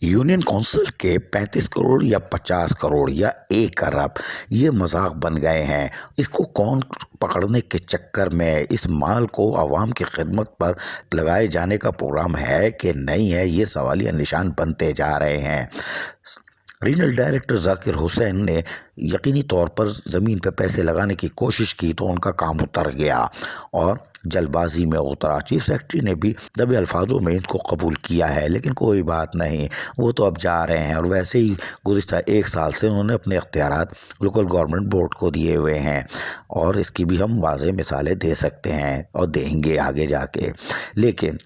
Union council के 35 करोड़ या 50 करोड़ या 1 अरब ये मजाक बन गए हैं। इसको कौन पकड़ने के चक्कर में इस माल को आवाम की खिदमत पर लगाए जाने का प्रोग्राम है कि नहीं है, ये सवालिया निशान बनते जा रहे हैं। रीजनल डायरेक्टर जाकिर हुसैन ने यकीनी तौर पर ज़मीन पर पैसे लगाने की कोशिश की तो उनका काम उतर गया और जल्दबाजी में उतरा। चीफ सेक्रेटरी ने भी दबे अल्फाजों में इसको कबूल किया है, लेकिन कोई बात नहीं, वो तो अब जा रहे हैं। और वैसे ही गुज़िश्ता 1 साल से उन्होंने अपने इख्तियारात लोकल गवर्नमेंट बोर्ड को दिए हुए हैं और इसकी भी हम वाज़ेह मिसालें दे सकते हैं और देंगे आगे जाके। लेकिन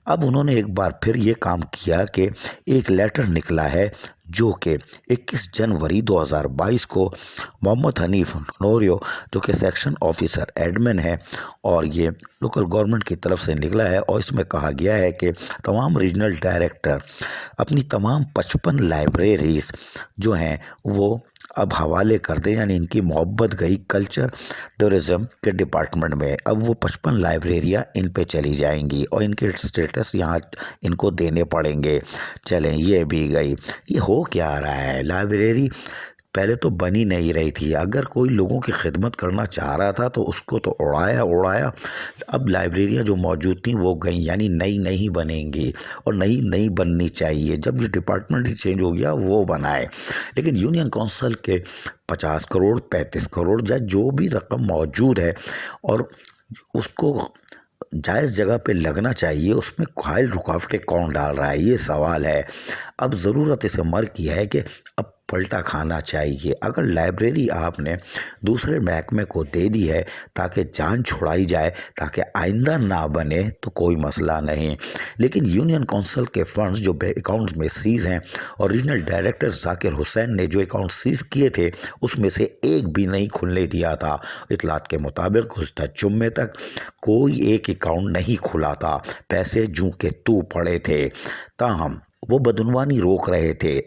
अब उन्होंने एक बार फिर ये काम किया कि एक लेटर निकला है जो कि 21 जनवरी 2022 को मोहम्मद हनीफ नोरियो, जो कि सेक्शन ऑफिसर एडमिन है, और ये लोकल गवर्नमेंट की तरफ से निकला है। और इसमें कहा गया है कि तमाम रीजनल डायरेक्टर अपनी तमाम 55 लाइब्रेरीज़ जो हैं वो अब हवाले कर दें, यानी इनकी मोहब्बत गई कल्चर टूरिज़्म के डिपार्टमेंट में। अब वो 55 लाइब्रेरियाँ इन पे चली जाएंगी और इनके स्टेटस यहाँ इनको देने पड़ेंगे। चलें, ये भी गई। ये हो क्या रहा है? लाइब्रेरी पहले तो बनी नहीं रही थी। अगर कोई लोगों की खिदमत करना चाह रहा था तो उसको तो उड़ाया। अब लाइब्रेरियाँ जो मौजूद थी वो गई, यानी नई नहीं बनेंगी और नई नहीं बननी चाहिए। जब ये डिपार्टमेंट ही चेंज हो गया वो बनाए। लेकिन यूनियन काउंसिल के 50 करोड़ 35 करोड़ या जो भी रकम मौजूद है और उसको जायज़ जगह पे लगना चाहिए, उसमें खाइल रुकावटें कौन डाल रहा है, ये सवाल है। अब ज़रूरत इस अमर की है कि अब पलटा खाना चाहिए। अगर लाइब्रेरी आपने दूसरे महकमे को दे दी है ताकि जान छुड़ाई जाए, ताकि आइंदा ना बने, तो कोई मसला नहीं। लेकिन यूनियन काउंसिल के फंड्स जो अकाउंट्स में सीज़ हैं और रीजनल डायरेक्टर जाकिर हुसैन ने जो अकाउंट सीज़ किए थे उसमें से एक भी नहीं खुलने दिया था। इतलात के मुताबिक गुज़िश्ता जुम्मे तक कोई एक अकाउंट नहीं खुला था, पैसे जूं के तू पड़े थे। ताहम वो बदनवानी रोक रहे थे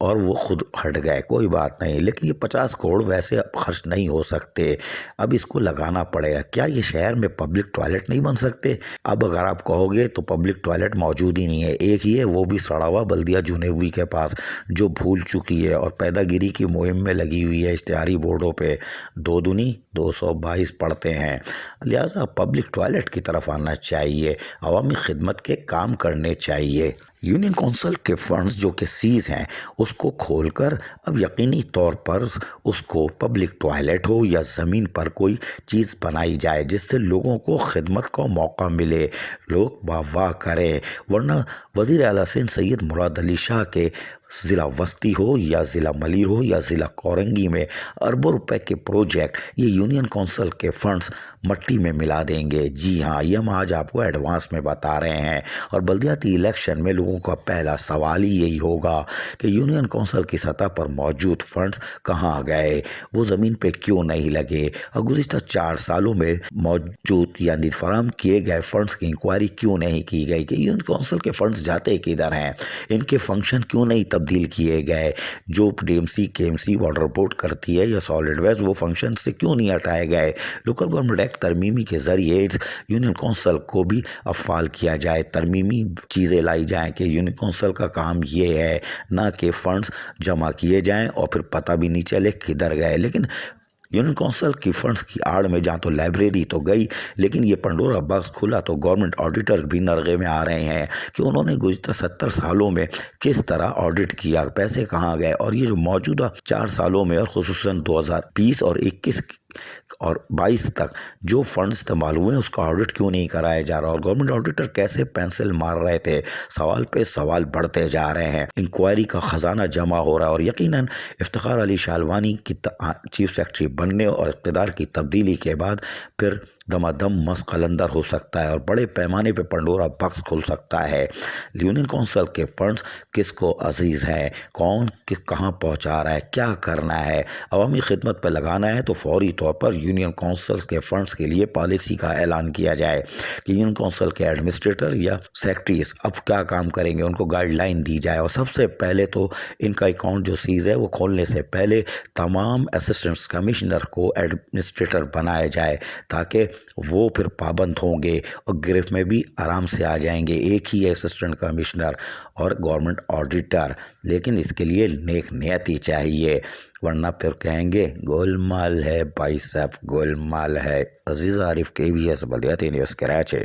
और वो खुद हट गए, कोई बात नहीं। लेकिन ये 50 करोड़ वैसे अब खर्च नहीं हो सकते, अब इसको लगाना पड़ेगा। क्या ये शहर में पब्लिक टॉयलेट नहीं बन सकते? अब अगर आप कहोगे तो पब्लिक टॉयलेट मौजूद ही नहीं है। एक ही है, वो भी सड़ा हुआ बल्दिया जुनेवी के पास, जो भूल चुकी है और पैदागिरी की मुहिम में लगी हुई है। इश्तिहारी बोर्डों पे 2 दूनी 222 पढ़ते हैं। लिहाजा पब्लिक टॉयलेट की तरफ आना चाहिए, अवामी खिदमत के काम करने चाहिए। यूनियन काउंसिल के फंड्स जो कि सीज़ हैं उसको खोलकर अब यकीनी तौर पर उसको पब्लिक टॉयलेट हो या ज़मीन पर कोई चीज़ बनाई जाए जिससे लोगों को खिदमत का मौका मिले, लोग वाह करें। वरना वज़ीर आला सिंध सैयद मुराद अली शाह के ज़िला वस्ती हो या ज़िला मलीर हो या ज़िला कोरंगी में अरबों रुपए के प्रोजेक्ट ये यूनियन काउंसिल के फंड्स मट्टी में मिला देंगे। जी हाँ, ये हम आज आपको एडवांस में बता रहे हैं। और बल्दियाती इलेक्शन में लोगों का पहला सवाल ही यही होगा कि यूनियन काउंसिल की सतह पर मौजूद फंड्स कहाँ गए, वो ज़मीन पे क्यों नहीं लगे, और गुज़िश्ता 4 सालों में मौजूद यानी फराहम किए गए फंड्स की इंक्वायरी क्यों नहीं की गई कि यूनियन काउंसिल के फंड्स जाते किधर हैं, इनके फंक्शन क्यों नहीं तब्दील किए गए। जो डीएमसी केएमसी वाटर बोर्ड करती है या सॉलिड वेस्ट, वो फंक्शन से क्यों नहीं हटाए गए। लोकल गवर्नमेंट एक्ट तरमीमी के ज़रिए यूनियन काउंसिल को भी अफ़ाल किया जाए, तरमीमी चीज़ें लाई जाएँ कि यूनियन काउंसिल का काम ये है, ना कि फ़ंड्स जमा किए जाएँ और फिर पता भी नहीं चले किधर गए। लेकिन यूनियन काउंसिल की फंड्स की आड़ में जहाँ तो लाइब्रेरी तो गई, लेकिन ये पंडोरा बॉक्स खुला तो गवर्नमेंट ऑडिटर भी नरगे में आ रहे हैं कि उन्होंने गुज़िश्ता 70 सालों में किस तरह ऑडिट किया, पैसे कहाँ गए। और ये जो मौजूदा 4 सालों में और खुसूसन 2020 और 21 और 22 तक जो फंड इस्तेमाल हुए उसका ऑडिट क्यों नहीं कराया जा रहा, और गवर्नमेंट ऑडिटर कैसे पेंसिल मार रहे थे। सवाल पे सवाल बढ़ते जा रहे हैं, इंक्वायरी का ख़जाना जमा हो रहा है। और यकीनन इफ्तिखार अली शालवानी की चीफ सेक्रेटरी बनने और इक़्तिदार की तब्दीली के बाद फिर दमादम मस्त कलंदर हो सकता है और बड़े पैमाने पे पंडोरा बॉक्स खुल सकता है। यूनियन काउंसिल के फंड्स किसको अजीज़ हैं, कौन कहाँ पहुँचा रहा है, क्या करना है, अवामी खिदमत पर लगाना है तो फौरी तौर पर यूनियन काउंसिल के फंड्स के लिए पॉलिसी का ऐलान किया जाए कि यूनियन काउंसिल के एडमिनिस्ट्रेटर या सेक्रेटरीज अब क्या काम करेंगे, उनको गाइडलाइन दी जाए। और सबसे पहले तो इनका अकाउंट जो सीज़ है वो खोलने से पहले तमाम असिस्टेंट कमिश्नर को एडमिनिस्ट्रेटर बनाया जाए ताकि وہ پھر پابند ہوں گے اور گرفت میں بھی آرام سے آ جائیں گے. ایک ہی اسسٹنٹ کمشنر اور گورنمنٹ آڈیٹر، لیکن اس کے لیے نیک نیتی چاہیے، ورنہ پھر کہیں گے گول مال ہے بھائی صاحب، گول مال ہے. عزیز عارف KBS بلدیاتی نیوز کراچی.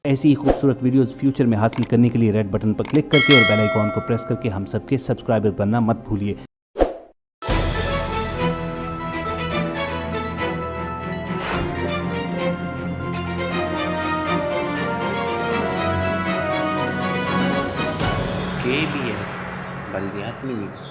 ایسی ہی خوبصورت ویڈیوز فیوچر میں حاصل کرنے کے لیے ریڈ بٹن پر کلک کر کے اور بیل آئیکن کو پریس کر کے ہم سب کے سبسکرائبر بننا مت بھولیے. KBS بلدیاتی نیوز.